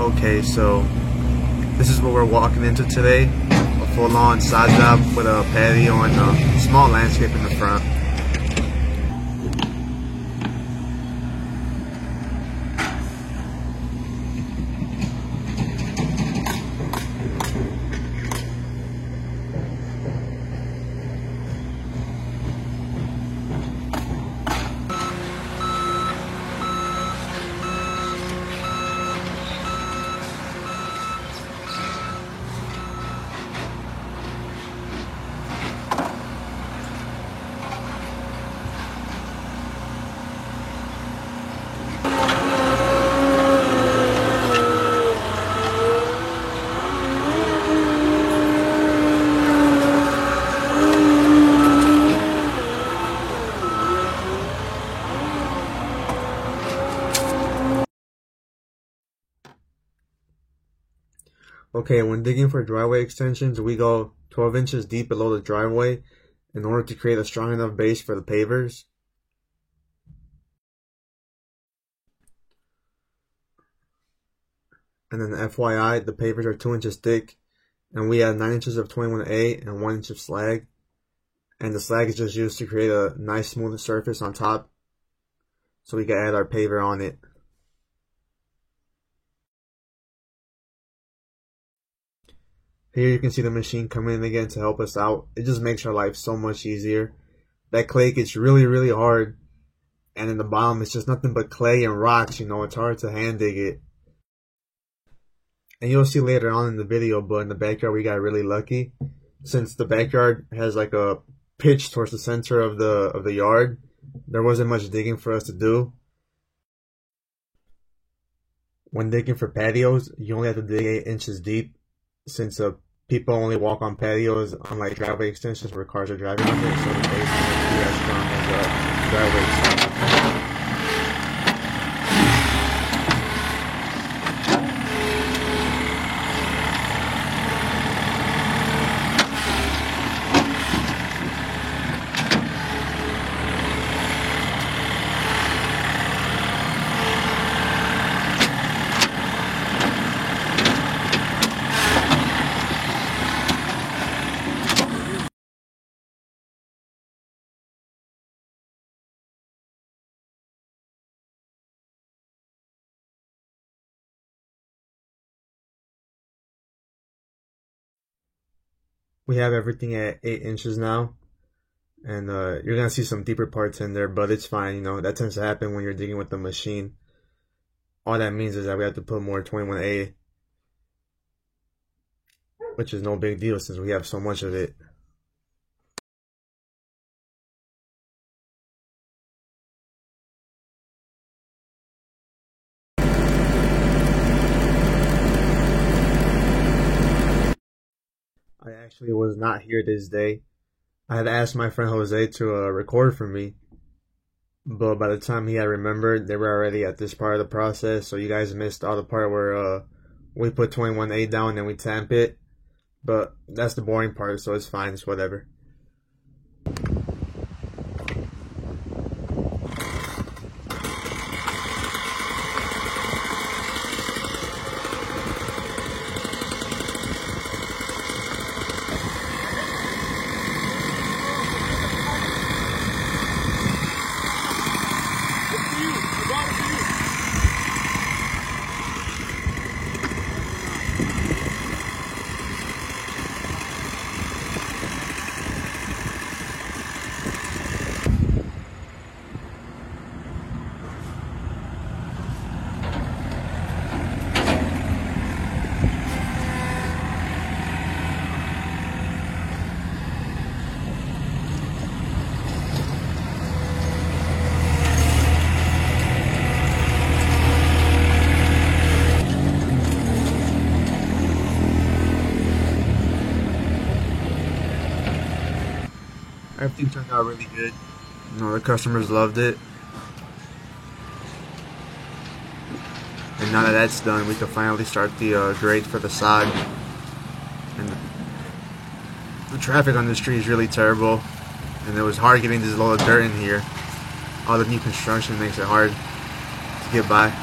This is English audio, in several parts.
Okay, so this is what we're walking into today. A full-on side job with a patio and a small landscape in the front. Okay, when digging for driveway extensions, we go 12 inches deep below the driveway in order to create a strong enough base for the pavers. And then FYI, the pavers are 2 inches thick, and we add 9 inches of 21A and 1 inch of slag. And the slag is just used to create a nice smooth surface on top, so we can add our paver on it. Here you can see the machine coming in again to help us out. It just makes our life so much easier. That clay gets really hard, and in the bottom it's just nothing but clay and rocks, you know, it's hard to hand dig it. And you'll see later on in the video, but in the backyard we got really lucky. Since the backyard has like a pitch towards the center of the yard, there wasn't much digging for us to do. When digging for patios, you only have to dig 8 inches deep, since people only walk on patios, unlike driveway extensions where cars are driving on it, so the base is not as strong as driveway extensions. We have everything at 8 inches now, and you're gonna see some deeper parts in there, but it's fine, you know, that tends to happen when you're digging with the machine. All that means is that we have to put more 21A, which is no big deal since we have so much of it. I actually was not here this day. I had asked my friend Jose to record for me, but by the time he had remembered, they were already at this part of the process, so you guys missed all the part where we put 21A down and we tamp it, but that's the boring part, so it's fine, it's whatever. Everything turned out really good. You know, the customers loved it. And now that that's done, we can finally start the grade for the sod. And the traffic on the street is really terrible. And it was hard getting this load of dirt in here. All the new construction makes it hard to get by.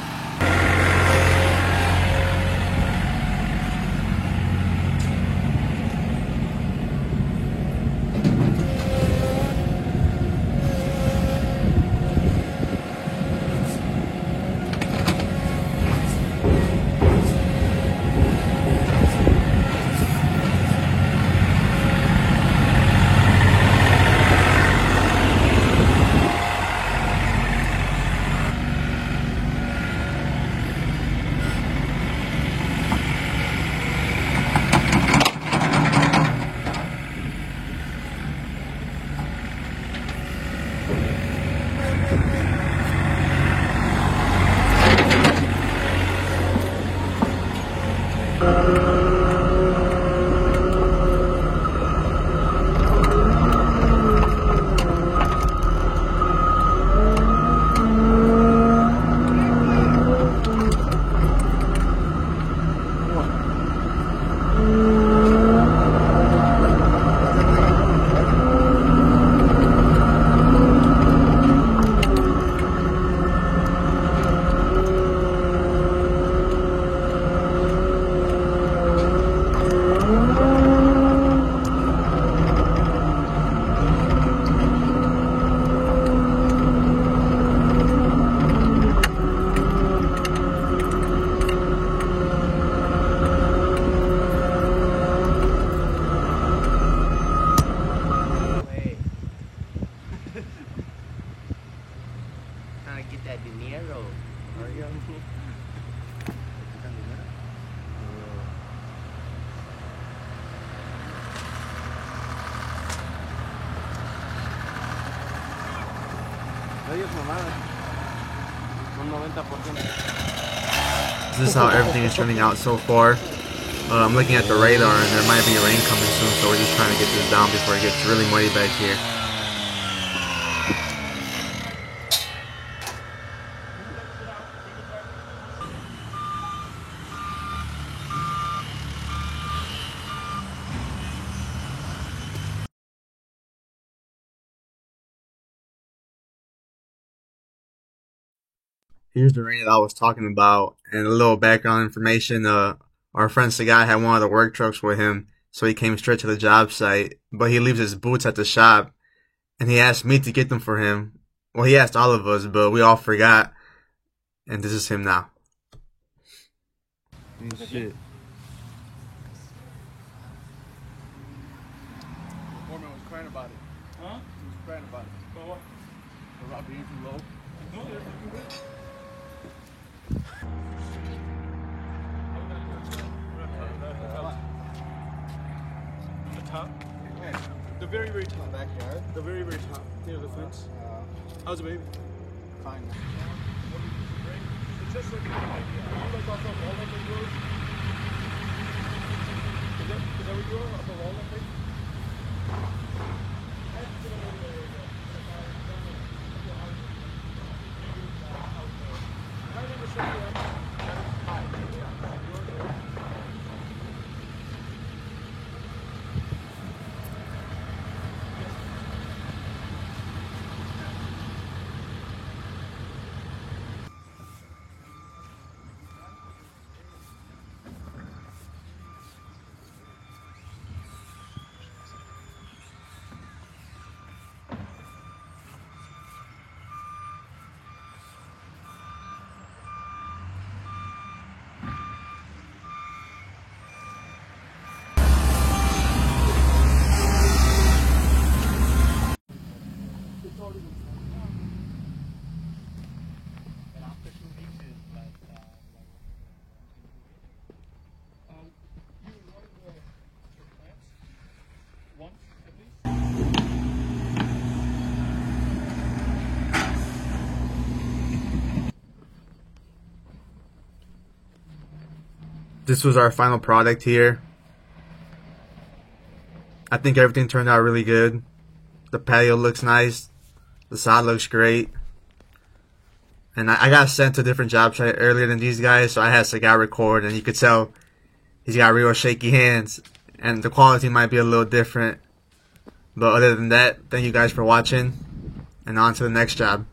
This is how everything is turning out so far. I'm looking at the radar and there might be rain coming soon, so we're just trying to get this down before it gets really muddy back here. Here's the rain that I was talking about, and a little background information. Our friend Sagai had one of the work trucks with him, so he came straight to the job site, but he leaves his boots at the shop, and he asked me to get them for him. Well, he asked all of us, but we all forgot, and this is him now. Shit. Foreman was crying about it. Huh? He was crying about it. For what? For rock being too low. No, there's nothing good. The top? Yeah. The very, very top. Backyard? The very, very top. Near the fence. How's the baby? Fine. It's just like, are you like off of Walnut Lake Road? Is that where you are? Off of Walnut Lake? This was our final product here. I think everything turned out really good. The patio looks nice. The sod looks great. And I got sent to a different job site earlier than these guys, so I had Sagai record, and you could tell he's got real shaky hands, and the quality might be a little different. But other than that, thank you guys for watching, and on to the next job.